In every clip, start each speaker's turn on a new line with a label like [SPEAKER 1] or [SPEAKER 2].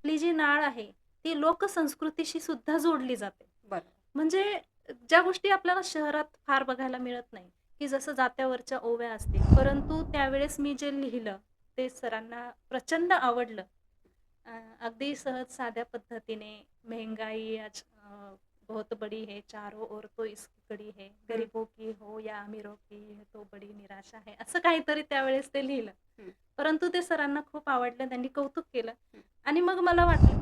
[SPEAKER 1] आपली जी नाळ आहे, ती लोकसंस्कृतीशी सुद्धा जोडली जाते.
[SPEAKER 2] बरं.
[SPEAKER 1] म्हणजे ज्या गोष्टी आपल्याला शहरात फार बघायला मिळत नाही, की जसं जात्यावरच्या ओव्या असतील. परंतु त्यावेळेस मी जे लिहिलं, ते सरांना प्रचंड आवडलं. अ, अगदी सहज साध्या पद्धतीने महंगाई आज बहुत बड़ी है, चारों ओर तो इसकी कड़ी है,
[SPEAKER 2] हं,
[SPEAKER 1] गरीबों की हो या अमीरों की है तो बड़ी निराशा है. असं काहीतरी त्यावेळेस ते लिहिलं.
[SPEAKER 2] हं,
[SPEAKER 1] परंतु ते सरांना खूप आवडलं. त्यांनी कौतुक केलं
[SPEAKER 2] हं.
[SPEAKER 1] आणि मग मला वाटलं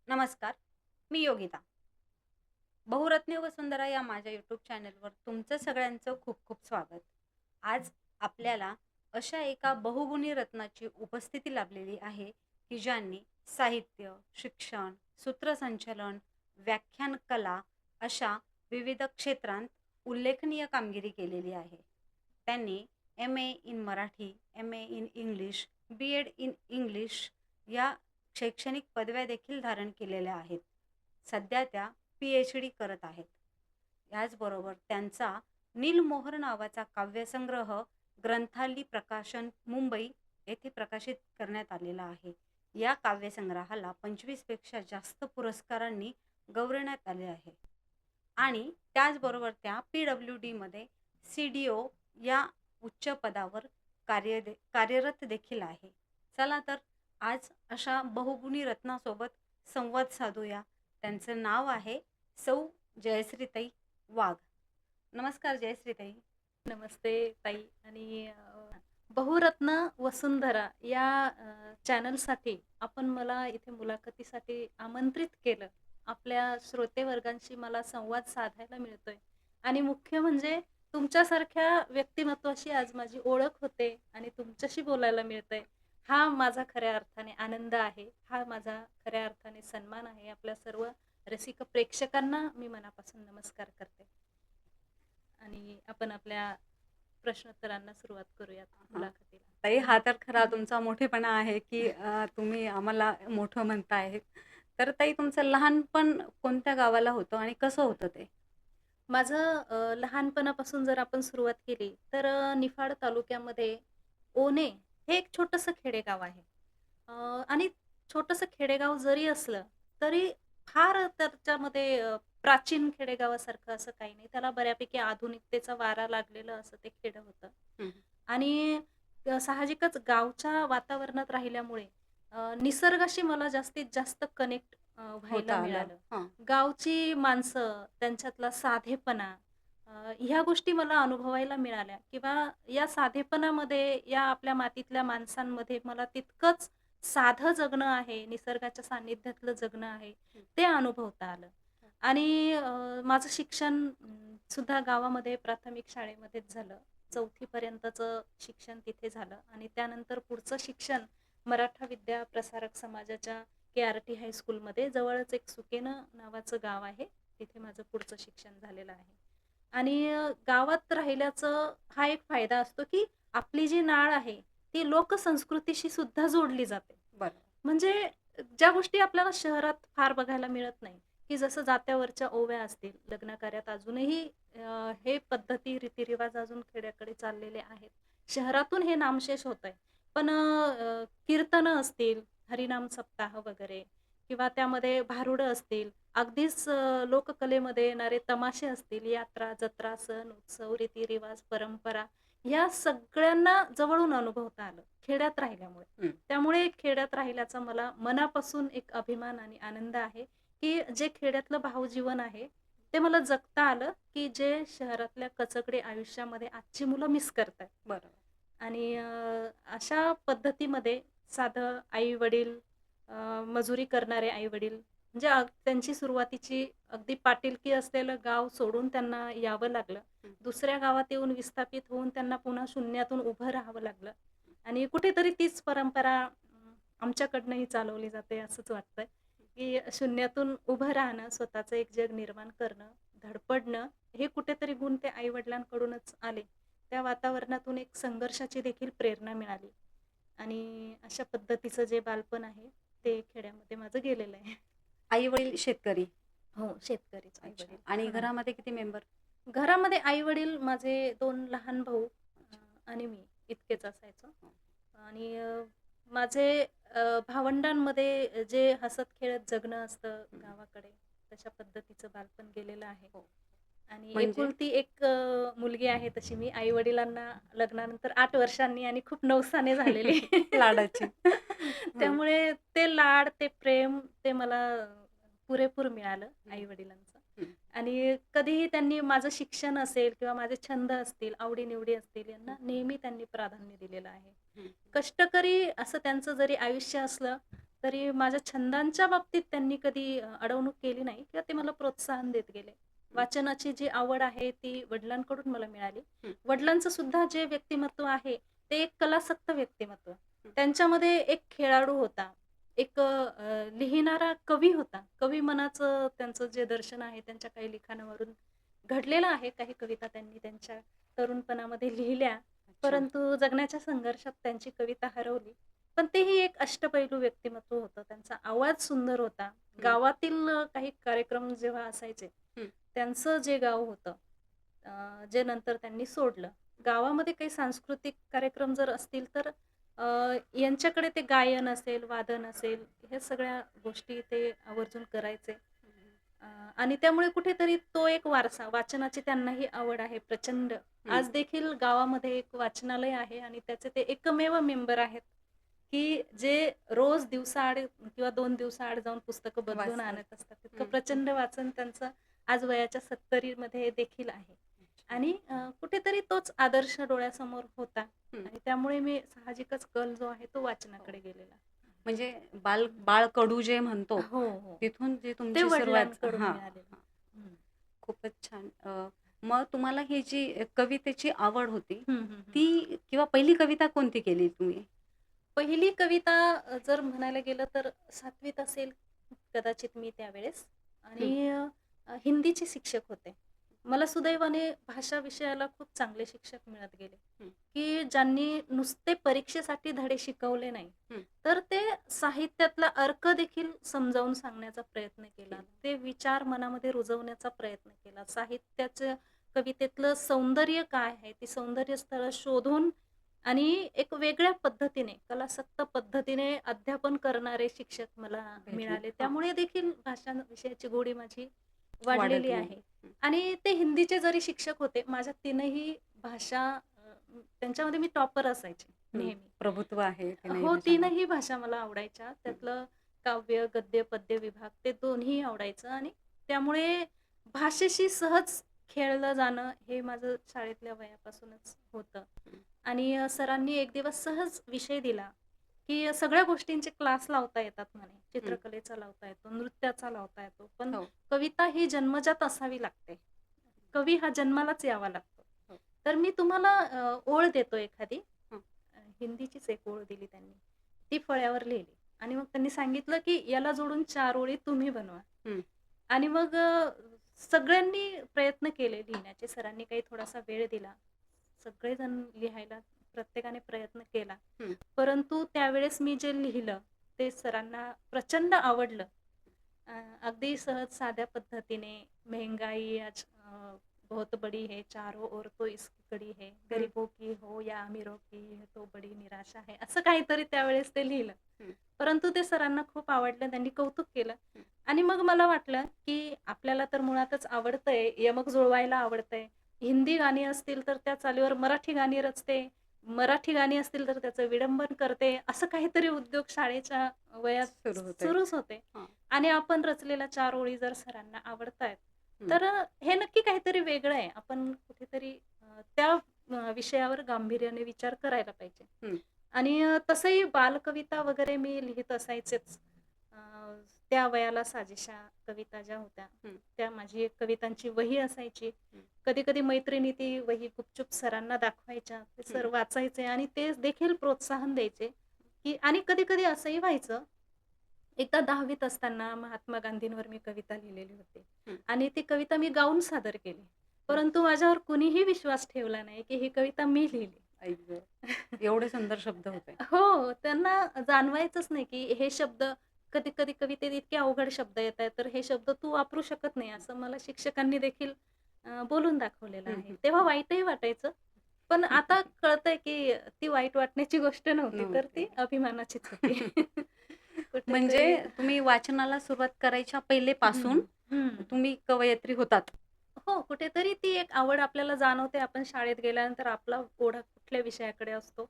[SPEAKER 2] नमस्कार, मी योगिता. बहुरत्ने वसुंधरा या माझ्या यूट्यूब चॅनलवर तुमचं सगळ्यांचं खूप खूप स्वागत. आज आपल्याला अशा एका बहुगुणी रत्नाची उपस्थिती लाभलेली आहे, की ज्यांनी साहित्य, शिक्षण, सूत्रसंचालन, व्याख्यान कला अशा विविध क्षेत्रांत उल्लेखनीय कामगिरी केलेली आहे. त्यांनी MA. In Marathi, MA. In English, BEd in English या शैक्षणिक पदव्या देखील धारण केलेल्या आहेत. सध्या त्या पी.एच.डी करत आहेत. याचबरोबर त्यांचा नीलमोहर नावाचा काव्यसंग्रह ग्रंथाली प्रकाशन मुंबई येथे प्रकाशित करण्यात आलेला आहे. या काव्यसंग्रहाला 25 पेक्षा जास्त पुरस्कारांनी गौरवण्यात आले आहे. आणि त्याचबरोबर त्या पी.डब्ल्यू.डीमध्ये सी.डी.ओ या उच्च पदावर कार्यरत देखील आहे. चला तर आज अशा बहुगुणी रत्नासोबत संवाद साधूया. त्यांचं नाव आहे सौ जयश्रीताई वाघ. नमस्कार जयश्रीताई.
[SPEAKER 1] नमस्ते ताई आणि बहुरत्न वसुंधरा या चॅनलसाठी आपण मला इथे मुलाखतीसाठी आमंत्रित केलं. आपल्या श्रोतेवर्गांशी मला संवाद साधायला मिळतोय आणि मुख्य म्हणजे तुमच्यासारख्या व्यक्तिमत्वाशी आज माझी ओळख होते आणि तुमच्याशी बोलायला मिळतंय. हा माझा खऱ्या अर्थाने आनंद आहे. हा माझा खऱ्या अर्थाने सन्मान आहे. आपल्या सर्व रसिक प्रेक्षकांना मी मनापासून नमस्कार करते. आणि आपण आपल्या प्रश्नोत्तरांना सुरुवात करूयात
[SPEAKER 2] हां.
[SPEAKER 1] मुलाखतीला.
[SPEAKER 2] ताई हा तर खरा तुमचा मोठेपणा आहे, की तुम्ही आम्हाला मोठं म्हणताय. तर ताई तुमचं लहानपण कोणत्या गावाला होतं आणि कसं होतं ते?
[SPEAKER 1] माझं लहानपणापासून जर आपण सुरुवात केली तर निफाड तालुक्यामध्ये ओने हे एक छोटंसं खेडेगाव आहे. अ, आणि छोटंसं खेडेगाव जरी असलं तरी फार त्याच्यामध्ये प्राचीन खेडेगावासारखं असं काही नाही. त्याला बऱ्यापैकी आधुनिकतेचा वारा लागलेलं असं ते खेडं होतं.
[SPEAKER 2] हं,
[SPEAKER 1] आणि साहजिकच गावच्या वातावरणात राहिल्यामुळे निसर्गाशी मला जास्तीत जास्त कनेक्ट व्हायला
[SPEAKER 2] होता आलं.
[SPEAKER 1] मिळालं.
[SPEAKER 2] हां.
[SPEAKER 1] गावची माणसं, त्यांच्यातला साधेपणा ह्या गोष्टी मला अनुभवायला मिळाल्या किंवा या साधेपणामध्ये, या आपल्या मातीतल्या माणसांमध्ये मला तितकंच साधं जगणं आहे, निसर्गाच्या सान्निध्यातलं जगणं आहे,
[SPEAKER 2] हं,
[SPEAKER 1] ते अनुभवता आलं. आणि माझं शिक्षण सुद्धा गावामध्ये प्राथमिक शाळेमध्येच झालं. 4थी पर्यंतचं शिक्षण तिथे झालं आणि त्यानंतर पुढचं शिक्षण मराठा विद्या प्रसारक समाजाच्या के.आर.टी हायस्कूलमध्ये जवळच एक सुकेनं नावाचं गाव आहे. तिथे माझं पुढचं शिक्षण झालेलं आहे. आणि गावात राहिल्याचं हा एक फायदा असतो, की आपली जी नाळ आहे, ती लोकसंस्कृतीशी सुद्धा जोडली जाते.
[SPEAKER 2] बरं.
[SPEAKER 1] म्हणजे ज्या गोष्टी आपल्याला शहरात फार बघायला मिळत नाही, की जसं जात्यावरच्या ओव्या असतील, लग्नकार्यात अजूनही हे पद्धती, रीतिरिवाज अजून खेड्याकडे चाललेले आहेत. शहरातून हे नामशेष होतंय. पण कीर्तनं असतील, हरिनाम सप्ताह वगैरे किंवा त्यामध्ये भारुडं असतील, अगदीच लोककलेमध्ये येणारे तमाशे असतील, यात्रा, जत्रा, सण, उत्सव, रीतिरिवाज, परंपरा या सगळ्यांना जवळून अनुभवता आलं, खेड्यात राहिल्यामुळे.
[SPEAKER 2] हं.
[SPEAKER 1] त्यामुळे खेड्यात राहिल्याचा मला मनापासून एक अभिमान आणि आनंद आहे, की जे खेड्यातलं भावजीवन आहे, ते मला जगता आलं, की जे शहरातल्या कचकडी आयुष्यामध्ये आजची मुलं मिस करतायत.
[SPEAKER 2] बरोबर.
[SPEAKER 1] आणि अशा पद्धतीमध्ये साधं आई-वडील, मजुरी करणारे आई-वडील म्हणजे त्यांची सुरुवातीची अगदी पाटीलकी असलेलं गाव सोडून त्यांना यावं लागलं.
[SPEAKER 2] हं,
[SPEAKER 1] दुसऱ्या गावात येऊन विस्थापित होऊन त्यांना पुन्हा शून्यातून उभं राहावं लागलं. आणि कुठेतरी तीच परंपरा आमच्याकडनंही चालवली जाते असंच वाटतंय, की शून्यातून उभं राहणं, स्वतःचं एक जग निर्माण करणं, धडपडणं हे कुठेतरी गुण ते आई-वडिलांकडूनच आले. त्या वातावरणातून एक संघर्षाची देखील प्रेरणा मिळाली आणि अशा पद्धतीचं जे बालपण आहे, ते खेड्यामध्ये माझं गेलेलं आहे.
[SPEAKER 2] आई-वडील शेतकरी.
[SPEAKER 1] हो, शेतकरीच
[SPEAKER 2] अच्छा.
[SPEAKER 1] आई-वडील.
[SPEAKER 2] आणि
[SPEAKER 1] हां.
[SPEAKER 2] घरामध्ये किती मेंबर?
[SPEAKER 1] घरामध्ये आई-वडील, माझे 2 लहान भाऊ आणि मी इतकेच असायचो.
[SPEAKER 2] हो.
[SPEAKER 1] आणि माझे भावंडांमध्ये जे हसत-खेळत जगणं असतं
[SPEAKER 2] हं.
[SPEAKER 1] गावाकडे, तशा पद्धतीचं बालपण गेलेलं आहे.
[SPEAKER 2] हो.
[SPEAKER 1] आणि
[SPEAKER 2] म्हणजे
[SPEAKER 1] एकुलती एक मुलगी आहे तशी मी. आई-वडिलांना लग्नानंतर 8 वर्षांनी आणि खूप नवसाने झालेली.
[SPEAKER 2] लाडाची. हं,
[SPEAKER 1] त्यामुळे ते लाड, ते प्रेम ते मला पुरेपूर मिळालं
[SPEAKER 2] हं,
[SPEAKER 1] आई-वडिलांचं.
[SPEAKER 2] हं,
[SPEAKER 1] आणि कधीही त्यांनी माझं शिक्षण असेल किंवा माझे छंद असतील, आवडी-निवडी असतील, यांना
[SPEAKER 2] हं,
[SPEAKER 1] नेहमी त्यांनी प्राधान्य दिलेलं आहे.
[SPEAKER 2] हं,
[SPEAKER 1] कष्टकरी असं त्यांचं जरी आयुष्य असलं, तरी माझ्या छंदांच्या बाबतीत त्यांनी कधी अडवणूक केली नाही किंवा ते मला प्रोत्साहन देत गेले.
[SPEAKER 2] हं,
[SPEAKER 1] वाचनाची जी आवड आहे ती वडिलांकडून मला मिळाली.
[SPEAKER 2] हं,
[SPEAKER 1] वडिलांचं सुद्धा जे व्यक्तिमत्व आहे, ते एक कलासक्त व्यक्तिमत्व.
[SPEAKER 2] हं.
[SPEAKER 1] त्यांच्यामध्ये एक खेळाडू होता, एक लिहिणारा कवी होता. कवी मनाचं त्यांचं जे दर्शन आहे त्यांच्या काही लिखाणावरून घडलेलं आहे. काही कविता त्यांनी त्यांच्या तरुणपणामध्ये लिहिल्या.
[SPEAKER 2] अच्छा.
[SPEAKER 1] परंतु जगण्याच्या संघर्षात त्यांची कविता हरवली. पण तेही एक अष्टपैलू व्यक्तिमत्व होतं. त्यांचा आवाज सुंदर होता.
[SPEAKER 2] हं,
[SPEAKER 1] गावातील काही कार्यक्रम जेव्हा असायचे,
[SPEAKER 2] हं,
[SPEAKER 1] त्यांचं जे गाव होतं, जे नंतर त्यांनी सोडलं. गावामध्ये काही सांस्कृतिक कार्यक्रम जर असतील तर अ, यांच्याकडे ते गायन असेल, वादन असेल, ह्या सगळ्या गोष्टी ते आवर्जून करायचे.
[SPEAKER 2] हं,
[SPEAKER 1] अ, आणि त्यामुळे कुठेतरी तो एक वारसा, वाचनाची त्यांनाही आवड आहे प्रचंड.
[SPEAKER 2] हं.
[SPEAKER 1] आज देखील गावामध्ये एक वाचनालय आहे आणि त्याचे ते एकमेव मेंबर आहेत, की जे रोज दिवसाआड किंवा 2 दिवसाआड जाऊन पुस्तकं बदलून
[SPEAKER 2] वाचतात.
[SPEAKER 1] आणत असतात. इतकं
[SPEAKER 2] हं, हं.
[SPEAKER 1] प्रचंड वाचन त्यांचं आज वयाच्या 70 मध्ये देखील आहे.
[SPEAKER 2] अच्छा.
[SPEAKER 1] आणि कुठेतरी तोच आदर्श डोळ्यासमोर होता
[SPEAKER 2] हं.
[SPEAKER 1] आणि त्यामुळे मी साहजिकच कल जो आहे तो
[SPEAKER 2] हो.
[SPEAKER 1] वाचनाकडे गेलेला.
[SPEAKER 2] म्हणजे बाळ कडू जे म्हणतो,
[SPEAKER 1] हो, हो.
[SPEAKER 2] तिथून जी
[SPEAKER 1] ते
[SPEAKER 2] तुमची सुरुवात
[SPEAKER 1] वडिलांकडून
[SPEAKER 2] हां,
[SPEAKER 1] मिळालेलं.
[SPEAKER 2] हां.
[SPEAKER 1] हं.
[SPEAKER 2] खूपच छान. मग तुम्हाला ही जी कवितेची आवड होती,
[SPEAKER 1] हं, हं, हं.
[SPEAKER 2] ती किंवा पहिली कविता कोणती केली तुम्ही?
[SPEAKER 1] पहिली कविता जर म्हणायला गेलं तर 7वीत असेल कदाचित मी त्यावेळेस.
[SPEAKER 2] हं,
[SPEAKER 1] आणि हिंदीचे शिक्षक होते. मला सुदैवाने भाषा विषयाला खूप चांगले शिक्षक मिळत गेले,
[SPEAKER 2] हं,
[SPEAKER 1] की ज्यांनी नुसते परीक्षेसाठी धडे शिकवले नाही,
[SPEAKER 2] हं.
[SPEAKER 1] तर ते साहित्यातला अर्क देखील समजावून सांगण्याचा प्रयत्न केला.
[SPEAKER 2] केलं.
[SPEAKER 1] ते विचार मनामध्ये रुजवण्याचा प्रयत्न केला. साहित्याचं, कवितेतलं सौंदर्य काय आहे, ती सौंदर्य स्थळं शोधून आणि एक वेगळ्या पद्धतीने, कलासक्त पद्धतीने अध्यापन करणारे शिक्षक मला
[SPEAKER 2] भेटले.
[SPEAKER 1] मिळाले.
[SPEAKER 2] हां,
[SPEAKER 1] त्यामुळे देखील भाषा विषयाची गोडी माझी वाढलेली
[SPEAKER 2] वाढत गेली.
[SPEAKER 1] आहे.
[SPEAKER 2] हं,
[SPEAKER 1] आणि ते हिंदीचे जरी शिक्षक होते, माझ्या तीनही भाषा त्यांच्यामध्ये मी टॉपर असायचे
[SPEAKER 2] हं.
[SPEAKER 1] नेहमी.
[SPEAKER 2] प्रभुत्व आहे तीनही
[SPEAKER 1] हो,
[SPEAKER 2] भाषांमध्ये.
[SPEAKER 1] तीनही भाषा मला आवडायच्या.
[SPEAKER 2] हं,
[SPEAKER 1] त्यातलं काव्य, गद्य, पद्य विभाग ते दोन्ही आवडायचं आणि त्यामुळे भाषेशी सहज खेळलं जाणं हे माझं शाळेतल्या वयापासूनच होतं.
[SPEAKER 2] हं,
[SPEAKER 1] आणि सरांनी एक दिवस सहज विषय दिला, की सगळ्या गोष्टींचे क्लास लावता येतात म्हणे.
[SPEAKER 2] हं.
[SPEAKER 1] चित्रकलेचा लावता येतो, नृत्याचा लावता येतो, पण
[SPEAKER 2] हो,
[SPEAKER 1] कविता ही जन्मजात असावी लागते. कवी हा जन्मालाच यावा लागतो.
[SPEAKER 2] हो.
[SPEAKER 1] तर मी तुम्हाला ओळ देतो एखादी.
[SPEAKER 2] हं,
[SPEAKER 1] हिंदीचीच एक ओळ दिली त्यांनी. ती फळ्यावर लिहिली आणि मग त्यांनी सांगितलं, की याला जोडून 4 ओळी तुम्ही बनवा.
[SPEAKER 2] हं,
[SPEAKER 1] आणि मग सगळ्यांनी प्रयत्न केले लिहिण्याचे. सरांनी काही थोडासा वेळ दिला. सगळेजण लिहायला प्रत्येकाने प्रयत्न केला.
[SPEAKER 2] हं.
[SPEAKER 1] परंतु त्यावेळेस मी जे लिहिलं, ते सरांना प्रचंड आवडलं. अ, अगदी सहज साध्या पद्धतीने महंगाई आज बहुत बड़ी है, चारों ओर तो इसकी कड़ी है,
[SPEAKER 2] हं,
[SPEAKER 1] गरीबों की हो या अमीरों की है तो बड़ी निराशा है. असं काहीतरी त्यावेळेस ते लिहिलं.
[SPEAKER 2] हं,
[SPEAKER 1] परंतु ते सरांना खूप आवडलं. त्यांनी कौतुक केलं.
[SPEAKER 2] हं,
[SPEAKER 1] आणि मग मला वाटलं, की आपल्याला तर मुळातच आवडतंय, यमक जुळवायला आवडतंय. हिंदी गाणी असतील तर त्या चालीवर मराठी गाणी रचते. मराठी गाणी असतील तर त्याचं विडंबन करते. असं काहीतरी उद्योग शाळेच्या वयात
[SPEAKER 2] सुरू होते.
[SPEAKER 1] सुरूच होते.
[SPEAKER 2] हां,
[SPEAKER 1] आणि आपण रचलेल्या 4 ओळी जर सरांना आवडतायत,
[SPEAKER 2] हं,
[SPEAKER 1] तर हे नक्की काहीतरी वेगळं आहे. आपण कुठेतरी त्या विषयावर गांभीर्याने विचार करायला पाहिजे.
[SPEAKER 2] हं,
[SPEAKER 1] आणि तसंही बालकविता वगैरे मी लिहीत असायचेच. अ, त्या वयाला साजेशा कविता ज्या होत्या,
[SPEAKER 2] हं,
[SPEAKER 1] त्या माझी एक कवितांची वही असायची.
[SPEAKER 2] हं,
[SPEAKER 1] कधी-कधी मैत्रिणी ती वही गुपचूप सरांना दाखवायच्या. ते सर
[SPEAKER 2] हं,
[SPEAKER 1] वाचायचे आणि ते देखील प्रोत्साहन द्यायचे, की आणि कधी-कधी असंही व्हायचं. एकदा 10वीत असताना महात्मा गांधींवर मी कविता लिहिलेली होती
[SPEAKER 2] हं,
[SPEAKER 1] आणि ती कविता मी गाऊन सादर केली.
[SPEAKER 2] हं.
[SPEAKER 1] परंतु माझ्यावर कुणीही विश्वास ठेवला नाही, की ही कविता मी लिहिली.
[SPEAKER 2] आई गं! एवढे सुंदर शब्द होते.
[SPEAKER 1] हो, त्यांना जाणवायचंच नाही, की हे शब्द कधी-कधी कवितेत इतके अवघड शब्द येतायत, तर हे शब्द तू वापरू शकत नाही, असं मला शिक्षकांनी देखील बोलून दाखवलेलं
[SPEAKER 2] हं,
[SPEAKER 1] आहे.
[SPEAKER 2] हं,
[SPEAKER 1] तेव्हा
[SPEAKER 2] हं.
[SPEAKER 1] वाईटही वाटायचं. पण आता कळतंय, की ती वाईट वाटण्याची गोष्ट नव्हती, तर ती
[SPEAKER 2] नव्हते.
[SPEAKER 1] अभिमानाचीच होती.
[SPEAKER 2] म्हणजे
[SPEAKER 1] कुठेतरी
[SPEAKER 2] तुम्ही वाचनाला सुरुवात करायच्या पहिलेपासून
[SPEAKER 1] हं, हं.
[SPEAKER 2] तुम्ही कवयित्री होतात.
[SPEAKER 1] हो, कुठेतरी ती एक आवड आपल्याला जाणवते. आपण शाळेत गेल्यानंतर आपला ओढा कुठल्या विषयाकडे असतो.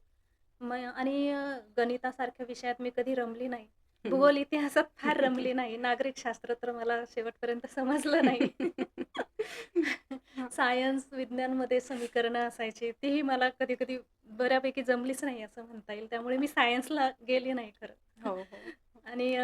[SPEAKER 1] आणि गणितासारख्या विषयात मी कधी रमली नाही.
[SPEAKER 2] हं.
[SPEAKER 1] भूगोल, इतिहासात फार रमली नाही. नागरिक शास्त्र तर मला शेवटपर्यंत समजलं नाही.
[SPEAKER 2] हां.
[SPEAKER 1] सायन्स, विज्ञानमध्ये समीकरणं असायची. तीही मला कधी-कधी बऱ्यापैकी जमलीच नाही असं म्हणता येईल. त्यामुळे मी सायन्सला गेली नाही खरं.
[SPEAKER 2] हो, हो.
[SPEAKER 1] आणि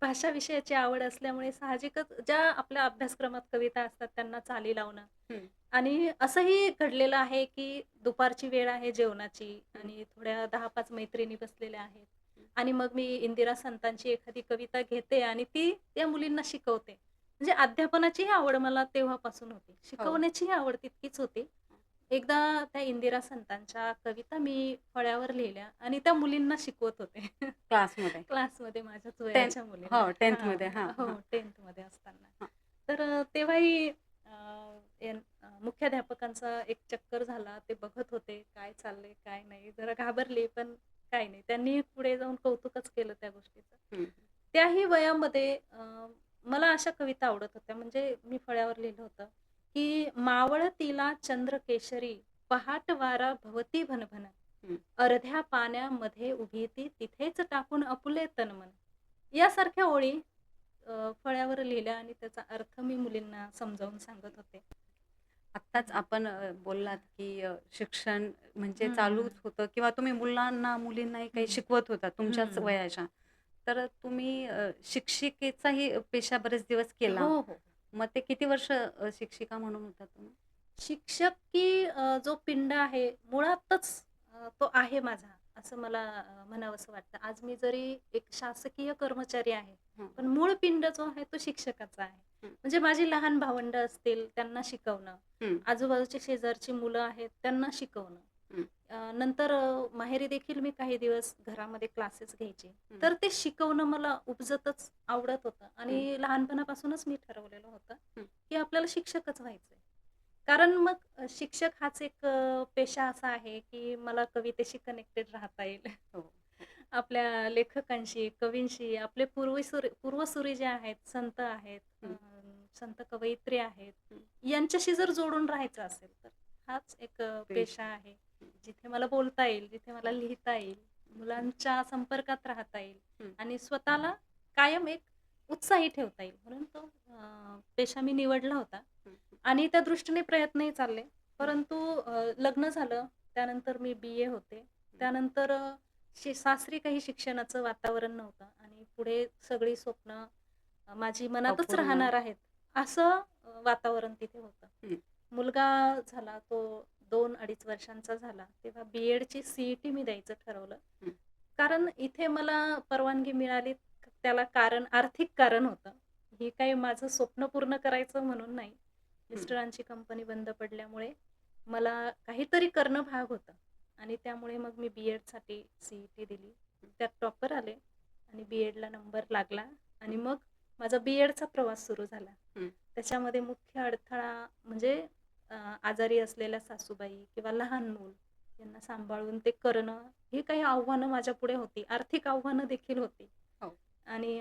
[SPEAKER 1] भाषा विषयाची आवड असल्यामुळे साहजिकच ज्या आपल्या अभ्यासक्रमात कविता असतात त्यांना चाली लावणं.
[SPEAKER 2] हं,
[SPEAKER 1] आणि असंही घडलेलं आहे, की दुपारची वेळ आहे जेवणाची
[SPEAKER 2] हं,
[SPEAKER 1] आणि थोड्या 10-5 मैत्रिणी बसलेल्या आहेत.
[SPEAKER 2] हं.
[SPEAKER 1] आणि मग मी इंदिरा संतांची एखादी कविता घेते आणि ती त्या मुलींना शिकवते. म्हणजे अध्यापनाचीही आवड मला तेव्हापासून होती.
[SPEAKER 2] हो.
[SPEAKER 1] शिकवण्याचीही आवड तितकीच होती. एकदा त्या इंदिरा संतांच्या कविता मी फळ्यावर लिहिल्या आणि त्या मुलींना शिकवत होते.
[SPEAKER 2] क्लासमध्ये.
[SPEAKER 1] क्लासमध्ये माझ्याच
[SPEAKER 2] 10
[SPEAKER 1] वयाच्या मुलींना.
[SPEAKER 2] हो, 10th
[SPEAKER 1] हां.
[SPEAKER 2] मध्ये. हां,
[SPEAKER 1] हो,
[SPEAKER 2] हां,
[SPEAKER 1] 10th मध्ये असताना.
[SPEAKER 2] हां.
[SPEAKER 1] तर तेव्हाही मुख्याध्यापकांचा एक चक्कर झाला. ते बघत होते काय चाललंय, काय नाही. जरा घाबरले, पण काही नाही. त्यांनी पुढे जाऊन कौतुकच केलं त्या गोष्टीचं.
[SPEAKER 2] हं,
[SPEAKER 1] त्याही वयामध्ये मला अशा कविता आवडत होत्या. म्हणजे मी फळ्यावर लिहिलं होतं, की मावळतीला चंद्र केशरी, पहाट वारा भवती भनभन.
[SPEAKER 2] हं.
[SPEAKER 1] अर्ध्या पाण्यामध्ये उभी ती, तिथेच टाकून आपुले तनमन. यासारख्या ओळी फळ्यावर लिहिल्या आणि त्याचा अर्थ मी मुलींना समजावून सांगत होते.
[SPEAKER 2] आत्ताच आपण बोललात, की शिक्षण म्हणजे
[SPEAKER 1] हं,
[SPEAKER 2] चालूच होतं किंवा तुम्ही मुलांना, मुलींनाही काही
[SPEAKER 1] हं,
[SPEAKER 2] शिकवत होता तुमच्याच
[SPEAKER 1] हं.
[SPEAKER 2] वयाच्या. तर तुम्ही शिक्षिकेचाही पेशा बरेच दिवस केला.
[SPEAKER 1] हो, हो.
[SPEAKER 2] मग ते किती वर्ष शिक्षिका म्हणून होता तुम्ही?
[SPEAKER 1] शिक्षक की जो पिंड आहे मुळातच तो आहे माझा, असं मला म्हणावसं वाटतं. आज मी जरी एक शासकीय कर्मचारी आहे,
[SPEAKER 2] हं,
[SPEAKER 1] पण मूळ पिंड जो आहे तो शिक्षकाचा आहे.
[SPEAKER 2] हं,
[SPEAKER 1] म्हणजे माझी लहान भावंडं असतील त्यांना शिकवणं,
[SPEAKER 2] हं,
[SPEAKER 1] आजूबाजूची शेजारची मुलं आहेत त्यांना शिकवणं.
[SPEAKER 2] हं,
[SPEAKER 1] नंतर माहेरी देखील मी काही दिवस घरामध्ये क्लासेस घ्यायचे.
[SPEAKER 2] हं,
[SPEAKER 1] तर ते शिकवणं मला उपजतच आवडत होतं
[SPEAKER 2] हं,
[SPEAKER 1] आणि लहानपणापासूनच मी ठरवलेलं होतं,
[SPEAKER 2] हं.
[SPEAKER 1] की आपल्याला शिक्षकच व्हायचंय. कारण मग शिक्षक हाच एक पेशा असा आहे, की मला कवितेशी कनेक्टेड राहता येईल.
[SPEAKER 2] हो, हो.
[SPEAKER 1] आपल्या लेखकांशी, कवींशी, आपले पूर्वसुरी जे आहेत, संत आहेत,
[SPEAKER 2] हं,
[SPEAKER 1] संत कवयित्री आहेत,
[SPEAKER 2] हं.
[SPEAKER 1] यांच्याशी जर जोडून राहायचं असेल, तर हाच एक पेशा
[SPEAKER 2] पेशा.
[SPEAKER 1] आहे.
[SPEAKER 2] हं.
[SPEAKER 1] जिथे मला बोलता येईल, जिथे मला
[SPEAKER 2] हो.
[SPEAKER 1] लिहिता येईल,
[SPEAKER 2] हं,
[SPEAKER 1] मुलांच्या संपर्कात राहता येईल
[SPEAKER 2] हं,
[SPEAKER 1] आणि स्वतःला कायम एक उत्साही ठेवता येईल. म्हणून तो पेशा मी निवडला होता.
[SPEAKER 2] हं, हं,
[SPEAKER 1] आणि त्या दृष्टीने प्रयत्नही चालले.
[SPEAKER 2] हं,
[SPEAKER 1] परंतु लग्न झालं, त्यानंतर मी बी-ए होते.
[SPEAKER 2] हं.
[SPEAKER 1] त्यानंतर सासरी काही शिक्षणाचं वातावरण नव्हतं आणि पुढे सगळी स्वप्न माझी मनातच
[SPEAKER 2] अपूर्ण.
[SPEAKER 1] राहणार आहेत, असं वातावरण तिथे होतं.
[SPEAKER 2] हं,
[SPEAKER 1] मुलगा झाला, तो 2-2.5 वर्षांचा झाला, तेव्हा बी-एडची सी-ई-टी मी द्यायचं ठरवलं.
[SPEAKER 2] हं,
[SPEAKER 1] कारण इथे मला परवानगी मिळाली, त्याला कारण आर्थिक कारण होतं. हे काही माझं स्वप्न पूर्ण करायचं म्हणून नाही.
[SPEAKER 2] हं.
[SPEAKER 1] मिस्टरांची कंपनी बंद पडल्यामुळे मला काहीतरी करणं भाग होतं आणि त्यामुळे मग मी बी-एडसाठी सी-ई-टी दिली. त्यात टॉपर आले आणि बी-एडला नंबर लागला आणि मग माझा बी-एडचा प्रवास सुरू झाला.
[SPEAKER 2] हं.
[SPEAKER 1] त्याच्यामध्ये मुख्य अडथळा म्हणजे आजारी असलेल्या सासूबाई किंवा लहान मूल यांना सांभाळून ते करणं, ही काही आव्हानं माझ्यापुढे होती. आर्थिक आव्हानं देखील होती
[SPEAKER 2] हो.
[SPEAKER 1] आणि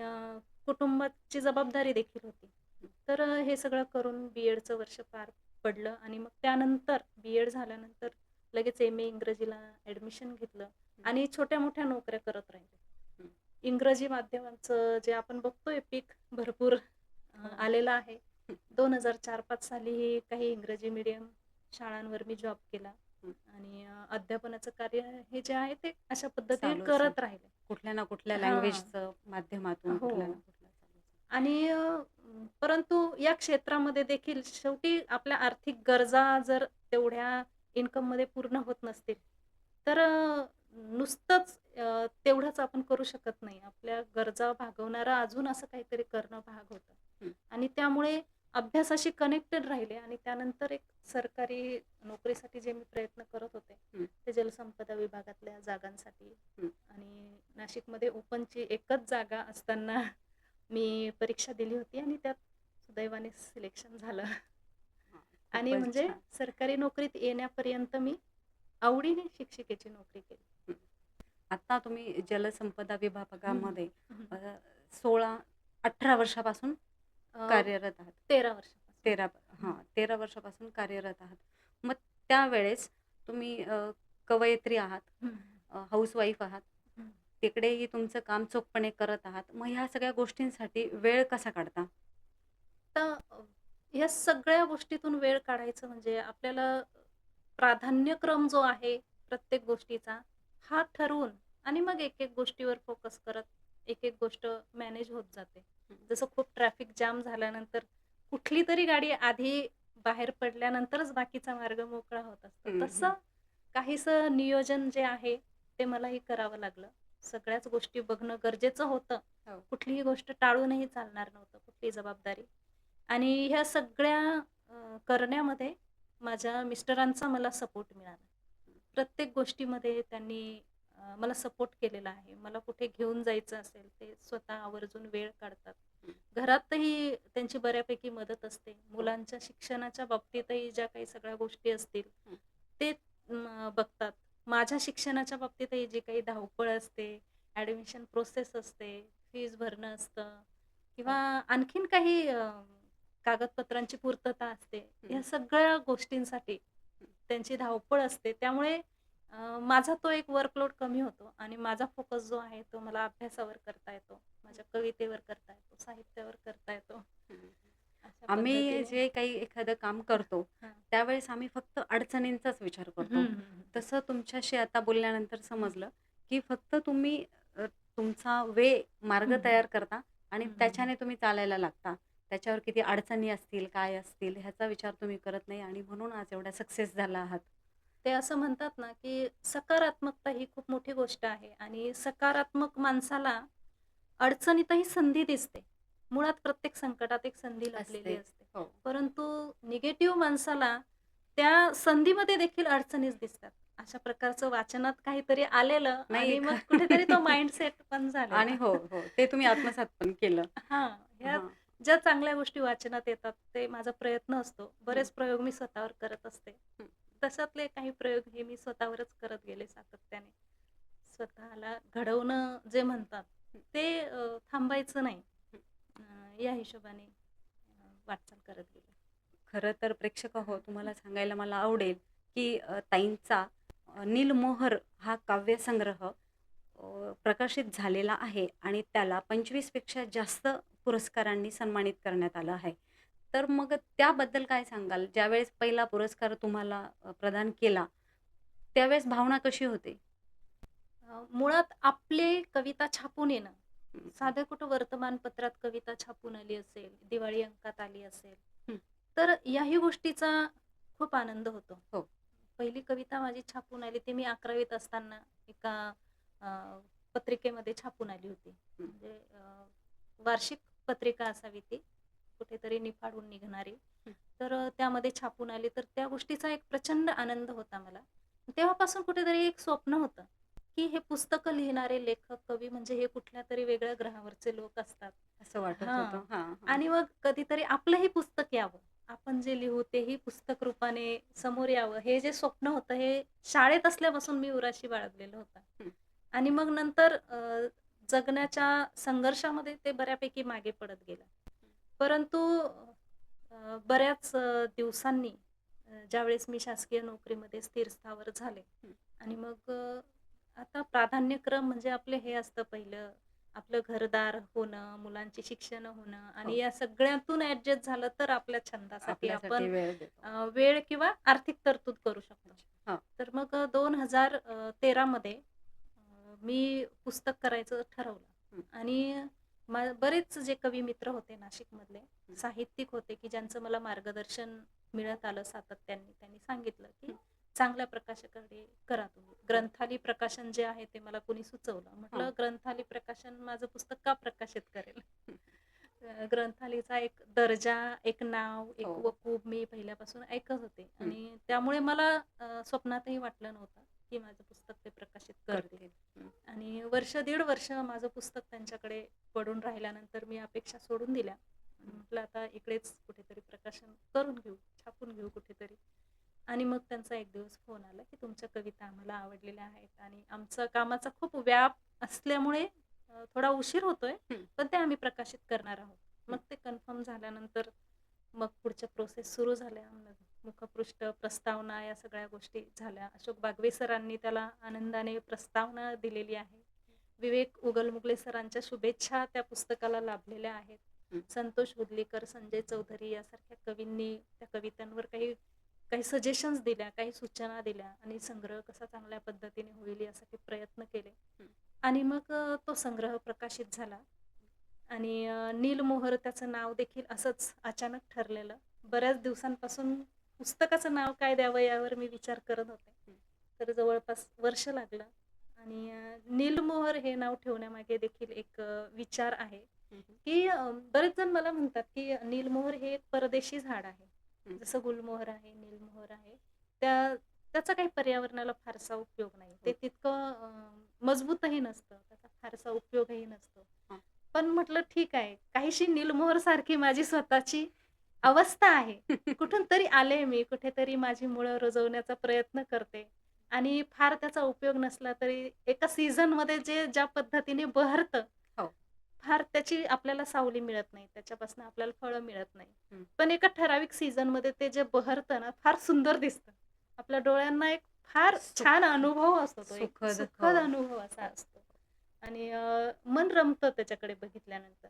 [SPEAKER 1] कुटुंबाची जबाबदारी देखील होती.
[SPEAKER 2] हं,
[SPEAKER 1] तर हे सगळं करून बी-एडचं वर्ष पार पडलं आणि मग त्यानंतर बी-एड झाल्यानंतर लगेच एम-ए इंग्रजीला ॲडमिशन घेतलं
[SPEAKER 2] हं,
[SPEAKER 1] आणि छोट्या-मोठ्या नोकऱ्या करत राहिले.
[SPEAKER 2] हं.
[SPEAKER 1] इंग्रजी माध्यमाचं जे आपण बघतोय पीक भरपूर
[SPEAKER 2] हो.
[SPEAKER 1] आलेलं आहे.
[SPEAKER 2] हं,
[SPEAKER 1] 2004-5 साली काही इंग्रजी मीडियम शाळांवर मी जॉब केला
[SPEAKER 2] हं.
[SPEAKER 1] आणि अध्यापनाचं कार्य हे जे आहे ते अशा पद्धतीने
[SPEAKER 2] चालूच आहे.
[SPEAKER 1] करत राहिले.
[SPEAKER 2] कुठल्या ना कुठल्या
[SPEAKER 1] हां.
[SPEAKER 2] लँग्वेजचं माध्यमातून
[SPEAKER 1] हो.
[SPEAKER 2] कुठल्या ना कुठल्या चालूच आहे.
[SPEAKER 1] आणि परंतु या क्षेत्रामध्ये देखील शेवटी आपल्या आर्थिक गरजा जर तेवढ्या इन्कममध्ये पूर्ण होत नसतील, तर नुसतंच तेवढंच आपण करू शकत नाही. आपल्या गरजा भागवणारं अजून असं काहीतरी करणं भाग होतं.
[SPEAKER 2] हं,
[SPEAKER 1] आणि त्यामुळे अभ्यासाशी कनेक्टेड राहिले आणि त्यानंतर एक सरकारी नोकरीसाठी जे मी प्रयत्न करत होते,
[SPEAKER 2] हं,
[SPEAKER 1] ते जलसंपदा विभागातल्या जागांसाठी
[SPEAKER 2] हं.
[SPEAKER 1] आणि नाशिकमध्ये ओपनची एकच जागा असताना मी परीक्षा दिली होती आणि त्यात सुदैवाने सिलेक्शन झालं.
[SPEAKER 2] हां,
[SPEAKER 1] आणि
[SPEAKER 2] खूपच
[SPEAKER 1] म्हणजे
[SPEAKER 2] छान.
[SPEAKER 1] सरकारी नोकरीत येण्यापर्यंत मी आवडीने शिक्षिकेची नोकरी केली.
[SPEAKER 2] आता तुम्ही जलसंपदा विभागामध्ये
[SPEAKER 1] हं.
[SPEAKER 2] 16-18 वर्षापासून
[SPEAKER 1] अ,
[SPEAKER 2] कार्यरत आहात.
[SPEAKER 1] 13 वर्षापासून.
[SPEAKER 2] 13
[SPEAKER 1] हं.
[SPEAKER 2] 13 वर्षापासून कार्यरत आहात. मग त्यावेळेस तुम्ही कवयित्री आहात,
[SPEAKER 1] हं.
[SPEAKER 2] हाऊसवाईफ आहात.
[SPEAKER 1] हं.
[SPEAKER 2] तिकडेही तुमचं काम चोखपणे करत आहात. मग ह्या सगळ्या गोष्टींसाठी वेळ कसा काढता?
[SPEAKER 1] तर ह्या सगळ्या गोष्टीतून वेळ काढायचं म्हणजे आपल्याला प्राधान्यक्रम जो आहे प्रत्येक गोष्टीचा, हा ठरवून आणि मग एक-एक गोष्टीवर फोकस करत एक-एक गोष्ट मॅनेज होत जाते. जसं खूप ट्रॅफिक जाम झाल्यानंतर कुठली तरी गाडी आधी बाहेर पडल्यानंतरच बाकीचा मार्ग मोकळा होत असतो.
[SPEAKER 2] हं, हं.
[SPEAKER 1] तसं काहीसं नियोजन जे आहे ते मलाही करावं लागलं. सगळ्याच गोष्टी बघणं गरजेचं होतं.
[SPEAKER 2] हो.
[SPEAKER 1] कुठलीही गोष्ट टाळूनही चालणार नव्हतं, कुठलीही जबाबदारी. आणि ह्या सगळ्या करण्यामध्ये माझ्या मिस्टरांचा मला सपोर्ट मिळाला. प्रत्येक गोष्टीमध्ये त्यांनी मला सपोर्ट केलेला आहे. मला कुठे घेऊन जायचं असेल, ते स्वतः आवर्जून वेळ काढतात.
[SPEAKER 2] हं.
[SPEAKER 1] घरातही त्यांची बऱ्यापैकी मदत असते. मुलांच्या शिक्षणाच्या बाबतीतही ज्या काही सगळ्या गोष्टी असतील,
[SPEAKER 2] हं.
[SPEAKER 1] ते बघतात. माझ्या शिक्षणाच्या बाबतीतही जी काही धावपळ असते, ॲडमिशन प्रोसेस असते, फीज भरणं असतं किंवा आणखीन काही कागदपत्रांची पूर्तता असते.
[SPEAKER 2] हं.
[SPEAKER 1] या सगळ्या गोष्टींसाठी त्यांची धावपळ असते. त्यामुळे माझा तो एक वर्कलोड कमी होतो आणि माझा फोकस जो आहे तो मला अभ्यासावर करता येतो. माझ्या कवितेवर करता येतो, साहित्यावर करता येतो.
[SPEAKER 2] हं.
[SPEAKER 1] अशा
[SPEAKER 2] आम्ही
[SPEAKER 1] पद्धतीने
[SPEAKER 2] जे काही एखादं काम करतो,
[SPEAKER 1] हां.
[SPEAKER 2] त्यावेळेस आम्ही फक्त अडचणींचाच विचार
[SPEAKER 1] हं,
[SPEAKER 2] करतो.
[SPEAKER 1] हं, हं.
[SPEAKER 2] तसं तुमच्याशी आता बोलल्यानंतर समजलं, की फक्त तुम्ही तुमचा मार्ग
[SPEAKER 1] हं, हं.
[SPEAKER 2] तयार करता आणि
[SPEAKER 1] हं, हं, हं.
[SPEAKER 2] त्याच्याने तुम्ही चालायला लागता. त्याच्यावर किती अडचणी असतील, काय असतील ह्याचा विचार तुम्ही करत नाही आणि म्हणून आज एवढ्या सक्सेस झाला आहात.
[SPEAKER 1] ते असं म्हणतात ना, की सकारात्मकता ही खूप मोठी गोष्ट आहे आणि सकारात्मक माणसाला अडचणीतही संधी दिसते. मुळात प्रत्येक संकटात एक संधी लपलेली
[SPEAKER 2] असते.
[SPEAKER 1] असते.
[SPEAKER 2] हो.
[SPEAKER 1] परंतु निगेटिव्ह माणसाला त्या संधीमध्ये देखील अडचणीच दिसतात. अशा प्रकारचं वाचनात काहीतरी आलेलं
[SPEAKER 2] नाही
[SPEAKER 1] आणि मग कुठेतरी तो माइंडसेट पण
[SPEAKER 2] आणि
[SPEAKER 1] झालेला.
[SPEAKER 2] हो, हो. ते तुम्ही आत्मसात पण केलं.
[SPEAKER 1] हां, ह्या
[SPEAKER 2] हां.
[SPEAKER 1] ज्या चांगल्या गोष्टी वाचनात येतात, ते माझा प्रयत्न असतो.
[SPEAKER 2] हं,
[SPEAKER 1] बरेच प्रयोग मी स्वतःवर करत असते.
[SPEAKER 2] हं.
[SPEAKER 1] तशातले काही प्रयोग हे मी स्वतःवरच करत गेले सातत्याने. स्वतःला घडवणं जे म्हणतात, ते थांबायचं नाही. अ, या हिशोबाने वाटचाल करत गेले.
[SPEAKER 2] खरं तर प्रेक्षक हो, तुम्हाला सांगायला मला आवडेल, की ताईंचा नीलमोहर हा काव्यसंग्रह प्रकाशित झालेला आहे आणि त्याला 25 पेक्षा जास्त पुरस्कारांनी सन्मानित करण्यात आलं आहे. तर मग त्याबद्दल काय सांगाल? ज्यावेळेस पहिला पुरस्कार तुम्हाला प्रदान केला, त्यावेळेस भावना कशी होती?
[SPEAKER 1] मुळात आपली कविता छापून येणं,
[SPEAKER 2] हं,
[SPEAKER 1] साधं कुठं वर्तमानपत्रात कविता छापून आली असेल, दिवाळी अंकात आली असेल,
[SPEAKER 2] हं.
[SPEAKER 1] तर याही गोष्टीचा खूप आनंद होतो.
[SPEAKER 2] हो.
[SPEAKER 1] पहिली कविता माझी छापून आली ती मी 11वीत असताना एका अ, पत्रिकेमध्ये छापून आली होती.
[SPEAKER 2] हं.
[SPEAKER 1] म्हणजे वार्षिक पत्रिका असावी ती, कुठेतरी निफाडून निघणारी.
[SPEAKER 2] हं.
[SPEAKER 1] तर त्यामध्ये छापून आली तर त्या गोष्टीचा एक प्रचंड आनंद होता मला. तेव्हापासून कुठेतरी एक स्वप्न होतं, की हे पुस्तकं लिहिणारे लेखक, कवी म्हणजे हे कुठल्यातरी वेगळ्या ग्रहावरचे लोक असतात.
[SPEAKER 2] असं वाटत
[SPEAKER 1] हां.
[SPEAKER 2] होतं. हां, हां.
[SPEAKER 1] आणि मग कधीतरी आपलंही पुस्तक यावं. आपण जे लिहू तेही पुस्तक रूपाने समोर यावं. हे जे स्वप्न होतं हे शाळेत असल्यापासून मी उराशी बाळगलेलं होतं.
[SPEAKER 2] हं.
[SPEAKER 1] आणि मग नंतर जगण्याच्या संघर्षामध्ये ते बऱ्यापैकी मागे पडत गेलं. परंतु बऱ्याच दिवसांनी ज्यावेळेस मी शासकीय नोकरीमध्ये स्थिर स्थावर झाले
[SPEAKER 2] हं.
[SPEAKER 1] आणि मग आता प्राधान्यक्रम म्हणजे आपले हे असतं पहिलं आपलं घरदार होणं, मुलांची शिक्षण होणं आणि
[SPEAKER 2] हो.
[SPEAKER 1] या सगळ्यातून ॲडजस्ट झालं तर आपल्या छंदासाठी आपण
[SPEAKER 2] आपल्यासाठी वेळ देतो.
[SPEAKER 1] वेळ किंवा आर्थिक तरतूद करू शकतो.
[SPEAKER 2] हां.
[SPEAKER 1] तर मग 2013 मध्ये मी पुस्तक करायचं ठरवलं
[SPEAKER 2] हं.
[SPEAKER 1] आणि बरेच जे कवी मित्र होते नाशिकमधले,
[SPEAKER 2] हं.
[SPEAKER 1] साहित्यिक होते, की ज्यांचं मला मार्गदर्शन मिळत आलं सातत्याने. त्यांनी सांगितलं, की
[SPEAKER 2] हं.
[SPEAKER 1] चांगल्या प्रकाशकाकडे करा तुम्ही. ग्रंथाली प्रकाशन जे आहे ते मला कोणी सुचवलं.
[SPEAKER 2] हां.
[SPEAKER 1] म्हटलं ग्रंथाली प्रकाशन माझं पुस्तक का प्रकाशित करेल?
[SPEAKER 2] हं.
[SPEAKER 1] ग्रंथालीचा एक दर्जा, एक नाव, एक
[SPEAKER 2] हो.
[SPEAKER 1] वकूब मी पहिल्यापासून ऐकत होते
[SPEAKER 2] हं.
[SPEAKER 1] आणि त्यामुळे मला स्वप्नातही वाटलं नव्हतं, की माझं पुस्तक ते प्रकाशित करतील.
[SPEAKER 2] करतील. हं.
[SPEAKER 1] आणि वर्ष, दीड वर्ष माझं पुस्तक त्यांच्याकडे पडून राहिल्यानंतर मी अपेक्षा सोडून दिल्या.
[SPEAKER 2] हं.
[SPEAKER 1] म्हटलं आता इकडेच कुठेतरी प्रकाशन करून घेऊ, छापून घेऊ कुठेतरी. आणि मग त्यांचा एक दिवस फोन आला, की तुमच्या कविता आम्हाला आवडलेल्या आहेत आणि आमचा कामाचा खूप व्याप असल्यामुळे थोडा उशीर होतोय,
[SPEAKER 2] हं,
[SPEAKER 1] पण ते आम्ही प्रकाशित करणार आहोत.
[SPEAKER 2] हं.
[SPEAKER 1] मग ते कन्फर्म झाल्यानंतर मग पुढच्या प्रोसेस सुरू झाल्या. मुखपृष्ठ, प्रस्तावना या सगळ्या गोष्टी झाल्या. अशोक बागवे सरांनी त्याला आनंदाने प्रस्तावना दिलेली आहे. विवेक उगलमुगले सरांच्या शुभेच्छा त्या पुस्तकाला लाभलेल्या आहेत.
[SPEAKER 2] हं.
[SPEAKER 1] संतोष हुदलीकर, संजय चौधरी यासारख्या कवींनी त्या कवितांवर काही काही सजेशन्स दिल्या, काही सूचना दिल्या आणि संग्रह कसा चांगल्या पद्धतीने होईल यासाठी प्रयत्न केले.
[SPEAKER 2] हं.
[SPEAKER 1] आणि मग तो संग्रह प्रकाशित झाला आणि नीलमोहर त्याचं नाव देखील असंच अचानक ठरलेलं. बऱ्याच दिवसांपासून पुस्तकाचं नाव काय द्यावं यावर मी विचार करत होते.
[SPEAKER 2] हं.
[SPEAKER 1] तर जवळपास वर्ष लागलं आणि नीलमोहर हे नाव ठेवण्यामागे देखील एक विचार आहे,
[SPEAKER 2] हं, हं.
[SPEAKER 1] की बरेच जण मला म्हणतात, की नीलमोहर हे एक परदेशी झाड आहे.
[SPEAKER 2] हं.
[SPEAKER 1] जसं गुलमोहर आहे, नीलमोहर आहे. त्या त्याचा काही पर्यावरणाला फारसा उपयोग नाही. ते
[SPEAKER 2] हो.
[SPEAKER 1] तितकं मजबूतही नसतं. त्याचा फारसा उपयोगही नसतो.
[SPEAKER 2] हां.
[SPEAKER 1] पण म्हटलं ठीक आहे. काहीशी नीलमोहर सारखी माझी स्वतःची अवस्था आहे. कुठून तरी आले मी, कुठेतरी माझी मुळं रुजवण्याचा प्रयत्न करते आणि फार त्याचा उपयोग नसला तरी एका सीझनमध्ये जे ज्या पद्धतीने बहरतं,
[SPEAKER 2] हो.
[SPEAKER 1] फार त्याची आपल्याला सावली मिळत नाही. त्याच्यापासून आपल्याला फळं मिळत नाही.
[SPEAKER 2] हं.
[SPEAKER 1] पण एका ठराविक सीझनमध्ये ते जे बहरतं ना, फार सुंदर दिसतं. आपल्या डोळ्यांना एक फार छान अनुभव असतो तो. एक
[SPEAKER 2] सुखद. हो.
[SPEAKER 1] सुखद अनुभव असा असतो. आणि मन रमतं त्याच्याकडे बघितल्यानंतर.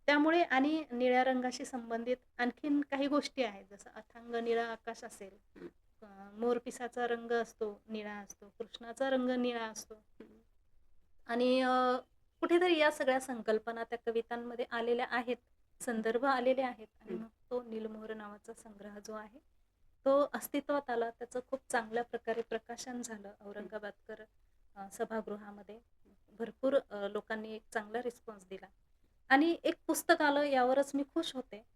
[SPEAKER 1] त्यामुळे आणि निळ्या रंगाशी संबंधित आणखीन काही गोष्टी आहेत. जसं अथांग निळा आकाश असेल,
[SPEAKER 2] हं.
[SPEAKER 1] अ, मोरपिसाचा रंग असतो, निळा असतो. कृष्णाचा रंग निळा असतो.
[SPEAKER 2] हं.
[SPEAKER 1] आणि कुठेतरी या सगळ्या संकल्पना त्या कवितांमध्ये आलेल्या आहेत, संदर्भ आलेले आहेत आणि
[SPEAKER 2] हं.
[SPEAKER 1] मग तो नीलमोहर नावाचा संग्रह जो आहे, तो अस्तित्वात आला. त्याचं खूप चांगल्या प्रकारे प्रकाशन झालं
[SPEAKER 2] हं.
[SPEAKER 1] औरंगाबादकर सभागृहामध्ये. भरपूर लोकांनी एक चांगला रिस्पॉन्स दिला आणि एक पुस्तक आलं यावरच मी खुश होते.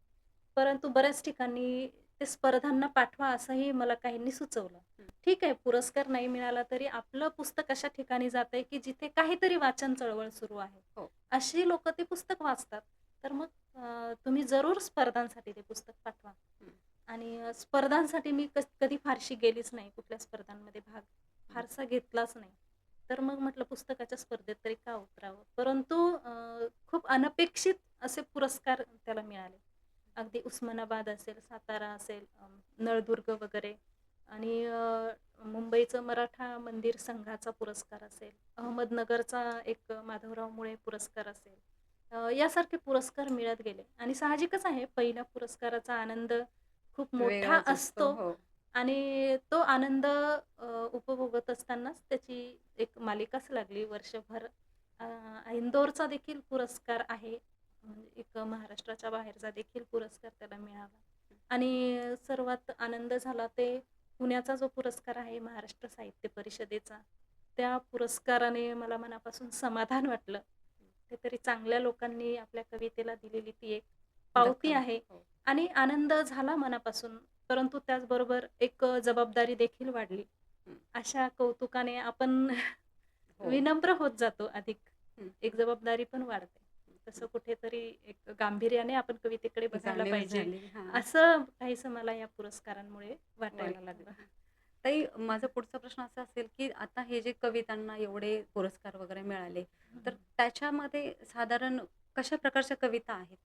[SPEAKER 1] परंतु बऱ्याच ठिकाणी ते स्पर्धांना पाठवा असंही मला काहींनी सुचवलं.
[SPEAKER 2] हं.
[SPEAKER 1] ठीक आहे, पुरस्कार नाही मिळाला तरी आपलं पुस्तक अशा ठिकाणी जातंय, की जिथे काहीतरी वाचन चळवळ सुरू आहे.
[SPEAKER 2] हो.
[SPEAKER 1] अशी लोकं ते पुस्तक वाचतात. तर मग तुम्ही जरूर स्पर्धांसाठी ते पुस्तक पाठवा.
[SPEAKER 2] हं.
[SPEAKER 1] आणि स्पर्धांसाठी मी कधी फारशी गेलीच नाही. कुठल्या स्पर्धांमध्ये भाग
[SPEAKER 2] हं.
[SPEAKER 1] फारसा घेतलाच नाही. तर मग म्हटलं पुस्तकाच्या स्पर्धेत तरी का उतरावं? परंतु खूप अनपेक्षित असे पुरस्कार त्याला मिळाले. अगदी उस्मानाबाद असेल, सातारा असेल, नळदुर्ग वगैरे आणि मुंबईचं मराठा मंदिर संघाचा पुरस्कार असेल, अहमदनगरचा एक माधवराव मुळे पुरस्कार असेल. यासारखे पुरस्कार मिळत गेले आणि साहजिकच आहे पहिल्या पुरस्काराचा आनंद खूप मोठा
[SPEAKER 2] वेगळाच असतो.
[SPEAKER 1] असतो
[SPEAKER 2] हो.
[SPEAKER 1] आणि तो आनंद उपभोगत असतानाच त्याची एक मालिकाच लागली वर्षभर. अ, इंदोरचा देखील पुरस्कार आहे. म्हणजे एक महाराष्ट्राच्या बाहेरचा देखील पुरस्कार त्याला मिळाला आणि सर्वात आनंद झाला ते पुण्याचा जो पुरस्कार आहे महाराष्ट्र साहित्य परिषदेचा, त्या पुरस्काराने मला मनापासून समाधान वाटलं. कुठेतरी चांगल्या लोकांनी आपल्या कवितेला दिलेली ती एक पावती
[SPEAKER 2] दखल.
[SPEAKER 1] आहे
[SPEAKER 2] हो.
[SPEAKER 1] आणि आनंद झाला मनापासून. परंतु त्याचबरोबर एक जबाबदारी देखील वाढली.
[SPEAKER 2] हं.
[SPEAKER 1] अशा कौतुकाने आपण
[SPEAKER 2] हो.
[SPEAKER 1] विनम्र होत जातो अधिक.
[SPEAKER 2] हं.
[SPEAKER 1] एक जबाबदारी पण वाढते. तसं कुठेतरी एक गांभीर्याने आपण कवितेकडे बघायला
[SPEAKER 2] जाणीव
[SPEAKER 1] पाहिजे.
[SPEAKER 2] झाली. हां.
[SPEAKER 1] असं काहीसं मला या पुरस्कारांमुळे वाटायला
[SPEAKER 2] वाटतं.
[SPEAKER 1] लागलं.
[SPEAKER 2] ताई, माझा पुढचा प्रश्न असा असेल, की आता हे जे कवितांना एवढे पुरस्कार वगैरे मिळाले, तर त्याच्यामध्ये साधारण कशा प्रकारच्या कविता आहेत?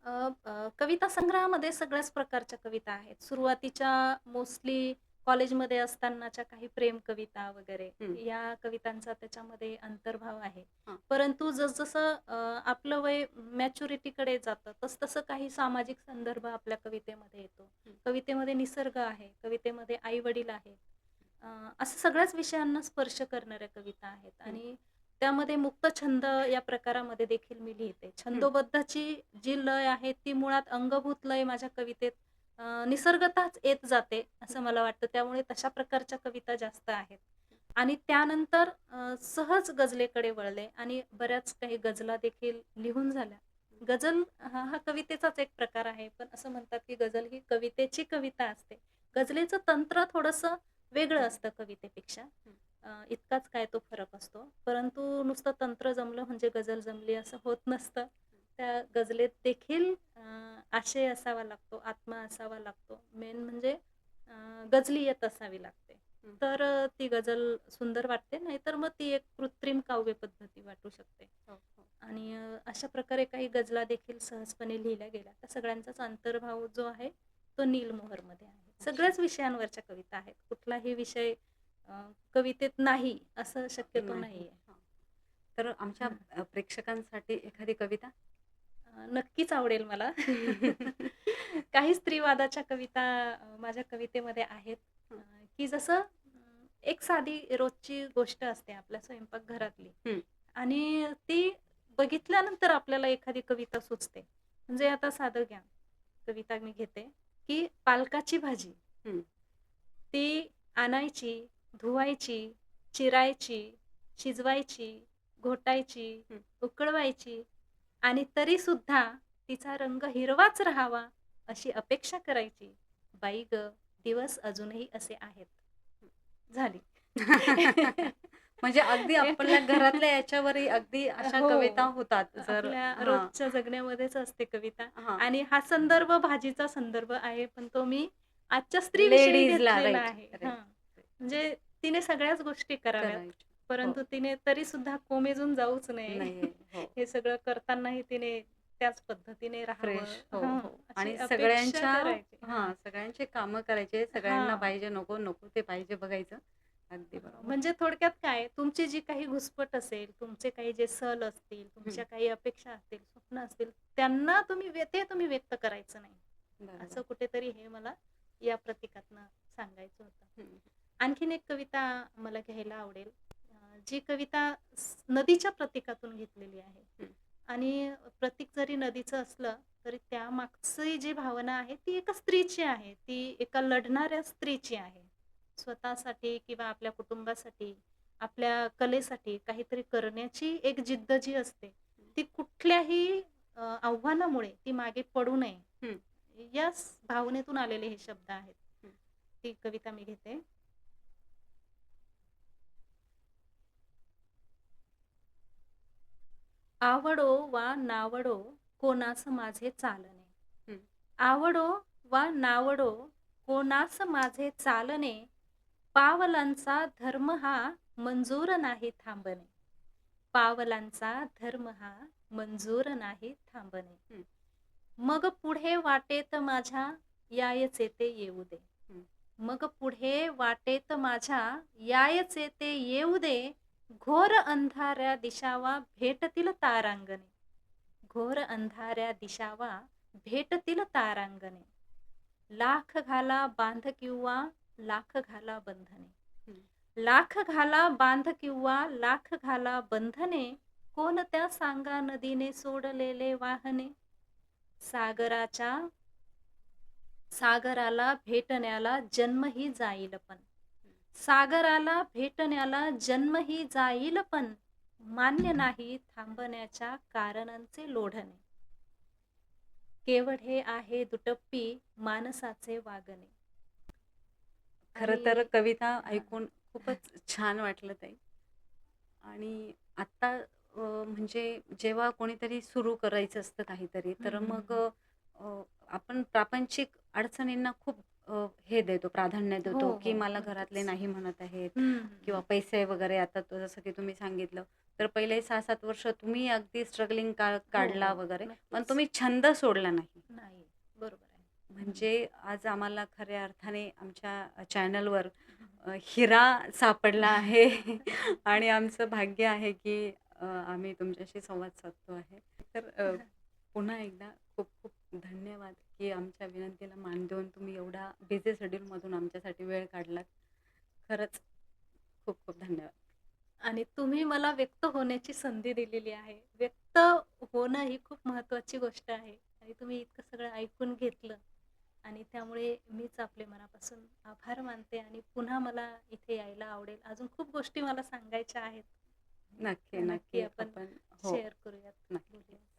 [SPEAKER 1] अ, कविता संग्रहामध्ये सगळ्याच प्रकारच्या कविता आहेत. सुरुवातीच्या मोस्टली कॉलेजमध्ये असतानाच्या काही प्रेम कविता वगैरे
[SPEAKER 2] हं.
[SPEAKER 1] या कवितांचा त्याच्यामध्ये अंतर्भाव आहे.
[SPEAKER 2] हां.
[SPEAKER 1] परंतु जसजसं आपलं वय मॅच्युरिटीकडे जातं, तसतसं काही सामाजिक संदर्भ आपल्या कवितेमध्ये येतो.
[SPEAKER 2] हं.
[SPEAKER 1] कवितेमध्ये निसर्ग आहे, कवितेमध्ये आई-वडील आहेत. असं सगळ्याच विषयांना स्पर्श करणाऱ्या कविता आहेत
[SPEAKER 2] हं.
[SPEAKER 1] आणि त्यामध्ये मुक्त छंद या प्रकारामध्ये देखील मी लिहिते.
[SPEAKER 2] हं.
[SPEAKER 1] छंदोबद्धाची जी लय आहे ती मुळात अंगभूत लय माझ्या कवितेत निसर्गतःच येत जाते असं मला वाटतं. त्यामुळे तशा प्रकारच्या कविता जास्त आहेत. आणि त्यानंतर सहज गझलेकडे वळले आणि बऱ्याच काही गझला देखील लिहून झाल्या. गझल हा हा कवितेचाच एक प्रकार आहे. पण असं म्हणतात की गझल ही कवितेची कविता असते. गझलेचं तंत्र थोडंसं वेगळं असतं कवितेपेक्षा. इतकाच काय तो फरक असतो. परंतु नुसतं तंत्र जमलं म्हणजे गझल जमली असं होत नसतं. त्या गझलेत देखील आशय असावा लागतो, आत्मा असावा लागतो. मेन म्हणजे गझली येत असावी लागते.
[SPEAKER 2] हं.
[SPEAKER 1] तर ती गझल सुंदर वाटते, नाहीतर मग ती एक कृत्रिम काव्य पद्धती वाटू शकते.
[SPEAKER 2] हो, हो.
[SPEAKER 1] आणि अशा प्रकारे काही गझला देखील सहजपणे लिहिल्या गेल्या. त्या सगळ्यांचाच अंतर्भाव जो आहे तो नीलमोहरमध्ये आहे.
[SPEAKER 2] अच्छा.
[SPEAKER 1] सगळ्याच विषयांवरच्या कविता आहेत. कुठलाही विषय अ, कवितेत नाही असं शक्यतो
[SPEAKER 2] नाही.
[SPEAKER 1] नाहीये.
[SPEAKER 2] हां. तर आमच्या प्रेक्षकांसाठी एखादी कविता?
[SPEAKER 1] नक्कीच आवडेल मला. काही स्त्रीवादाच्या कविता माझ्या कवितेमध्ये आहेत.
[SPEAKER 2] हं.
[SPEAKER 1] की जसं एक साधी रोजची गोष्ट असते आपल्या स्वयंपाकघरातली
[SPEAKER 2] हं.
[SPEAKER 1] आणि ती बघितल्यानंतर आपल्याला एखादी कविता सुचते. म्हणजे आता साधं घ्या, कविता मी घेते, की पालकाची भाजी.
[SPEAKER 2] हं.
[SPEAKER 1] ती आणायची, धुवायची, चिरायची, शिजवायची, घोटायची,
[SPEAKER 2] हं.
[SPEAKER 1] उकळवायची आणि तरीसुद्धा तिचा रंग हिरवाच राहावा अशी अपेक्षा करायची. बाई गं, दिवस अजूनही असे आहेत. झाली.
[SPEAKER 2] म्हणजे अगदी
[SPEAKER 1] एक
[SPEAKER 2] आपल्या घरातल्या याच्यावरही अगदी अशा
[SPEAKER 1] हो.
[SPEAKER 2] कविता होतात. जर
[SPEAKER 1] आपल्या
[SPEAKER 2] हां,
[SPEAKER 1] रोजच्या जगण्यामध्येच असते कविता
[SPEAKER 2] हां.
[SPEAKER 1] आणि हा संदर्भ भाजीचा संदर्भ आहे, पण तो मी आजच्या स्त्रीविषयी
[SPEAKER 2] लेडीजला
[SPEAKER 1] घेतलेला
[SPEAKER 2] राइट,
[SPEAKER 1] आहे.
[SPEAKER 2] राइट,
[SPEAKER 1] हां. म्हणजे तिने सगळ्याच गोष्टी कराव्यात,
[SPEAKER 2] करायची. हो.
[SPEAKER 1] परंतु तिने तरीसुद्धा कोमेजून जाऊच नये.
[SPEAKER 2] नाहीये. हो.
[SPEAKER 1] हे सगळं करतानाही तिने त्याच पद्धतीने राहावं.
[SPEAKER 2] फ्रेश. हो,
[SPEAKER 1] हां,
[SPEAKER 2] हो.
[SPEAKER 1] अशी
[SPEAKER 2] आणि
[SPEAKER 1] अपेक्षा
[SPEAKER 2] सगळ्यांच्या
[SPEAKER 1] करायची. हां.
[SPEAKER 2] हां, सगळ्यांचे कामं करायचे. सगळ्यांना
[SPEAKER 1] हां.
[SPEAKER 2] पाहिजे, नको, नको ते पाहिजे बघायचं. अगदी बरोबर.
[SPEAKER 1] म्हणजे थोडक्यात काय, तुमची जी काही घुसपट असेल, तुमचे काही जे सल असतील,
[SPEAKER 2] हं.
[SPEAKER 1] तुमच्या काही अपेक्षा असतील, स्वप्न असतील, त्यांना ते तुम्ही व्यक्त करायचं नाही.
[SPEAKER 2] बरोबर.
[SPEAKER 1] असं कुठेतरी हे मला या प्रतीकातनं सांगायचं होतं.
[SPEAKER 2] हं.
[SPEAKER 1] आणखीन एक कविता मला घ्यायला आवडेल. जी कविता नदीच्या प्रतीकातून घेतलेली आहे.
[SPEAKER 2] हं.
[SPEAKER 1] आणि प्रतीक जरी नदीचं असलं, तरी त्यामागची जी भावना आहे, ती एका स्त्रीची आहे. ती एका लढणाऱ्या स्त्रीची आहे. स्वतःसाठी किंवा आपल्या कुटुंबासाठी, आपल्या कलेसाठी काहीतरी करण्याची एक जिद्द जी असते, ती कुठल्याही आव्हानामुळे ती मागे पडू नये.
[SPEAKER 2] हं.
[SPEAKER 1] या भावनेतून आलेले हे शब्द आहेत.
[SPEAKER 2] हं.
[SPEAKER 1] ती कविता मी घेते. आवडो वा नावडो कोणास माझे चालणे.
[SPEAKER 2] हं.
[SPEAKER 1] आवडो वा नावडो कोणास माझे चालणे. पावलांचा धर्म हा मंजूर नाही थांबणे. पावलांचा धर्म हा मंजूर नाही थांबणे.
[SPEAKER 2] हं.
[SPEAKER 1] मग पुढे वाटेत माझ्या यायचे ते येऊ दे.
[SPEAKER 2] हं.
[SPEAKER 1] मग पुढे वाटेत माझ्या यायचे ते येऊ दे. घोर अंधाऱ्या दिशावा भेटतील तारांगणे. घोर अंधाऱ्या दिशावा भेटतील तारांगणे. लाख घाला बांध किंवा लाख घाला बंधने.
[SPEAKER 2] हं.
[SPEAKER 1] लाख घाला बांध किंवा लाख घाला बंधने. कोणत्या सांगा नदीने सोडलेले वाहने. सागराच्या सागराला भेटण्याला जन्मही जाईल पण. सागराला भेटण्याला जन्मही जाईल पण. मान्य नाही थांबण्याच्या कारणांचे लोढणे. केवळ हे आहे दुटप्पी माणसाचे वागणे.
[SPEAKER 2] खरं तर कविता
[SPEAKER 1] हां.
[SPEAKER 2] ऐकून खूपच छान वाटलं ताई. आणि आत्ता म्हणजे जेव्हा कोणीतरी सुरू करायचं असतं काहीतरी, तर
[SPEAKER 1] हं, हं,
[SPEAKER 2] मग
[SPEAKER 1] हं.
[SPEAKER 2] आपण प्रापंचिक अडचणींना खूप हे देतो, प्राधान्य
[SPEAKER 1] हो,
[SPEAKER 2] देतो, की
[SPEAKER 1] हो.
[SPEAKER 2] मला घरातले
[SPEAKER 1] नक्कीच.
[SPEAKER 2] नाही म्हणत आहेत
[SPEAKER 1] हं, हं,
[SPEAKER 2] किंवा
[SPEAKER 1] हं.
[SPEAKER 2] पैसे वगैरे. आता जसं की तुम्ही सांगितलं, तर पहिले 6-7 वर्ष तुम्ही अगदी स्ट्रगलिंग काळ
[SPEAKER 1] हो,
[SPEAKER 2] काढला
[SPEAKER 1] हो.
[SPEAKER 2] वगैरे, पण
[SPEAKER 1] नक्कीच.
[SPEAKER 2] तुम्ही छंद सोडला नाही.
[SPEAKER 1] नाही. बरोबर आहे. हं.
[SPEAKER 2] म्हणजे आज आम्हाला खऱ्या अर्थाने आमच्या चॅनलवर हिरा सापडला आहे. आणि आमचं भाग्य आहे की आम्ही तुमच्याशी संवाद साधतो आहे. तर पुन्हा एकदा खूप खूप धन्यवाद की आमच्या विनंतीला मान देऊन तुम्ही एवढा बिझी शेड्यूलमधून आमच्यासाठी वेळ काढलात. खरंच खूप खूप धन्यवाद.
[SPEAKER 1] आणि तुम्ही मला व्यक्त होण्याची संधी दिलेली आहे. व्यक्त होणं ही खूप महत्त्वाची गोष्ट आहे आणि तुम्ही इतकं सगळं ऐकून घेतलं आणि त्यामुळे मीच आपले मनापासून आभार मानते आणि पुन्हा मला इथे यायला आवडेल. अजून खूप गोष्टी मला सांगायच्या आहेत.
[SPEAKER 2] नक्की,
[SPEAKER 1] त्या नक्की
[SPEAKER 2] नक्की.
[SPEAKER 1] आपण
[SPEAKER 2] आपण हो,
[SPEAKER 1] शेअर करूयात,
[SPEAKER 2] नक्की.
[SPEAKER 1] बोलूयात.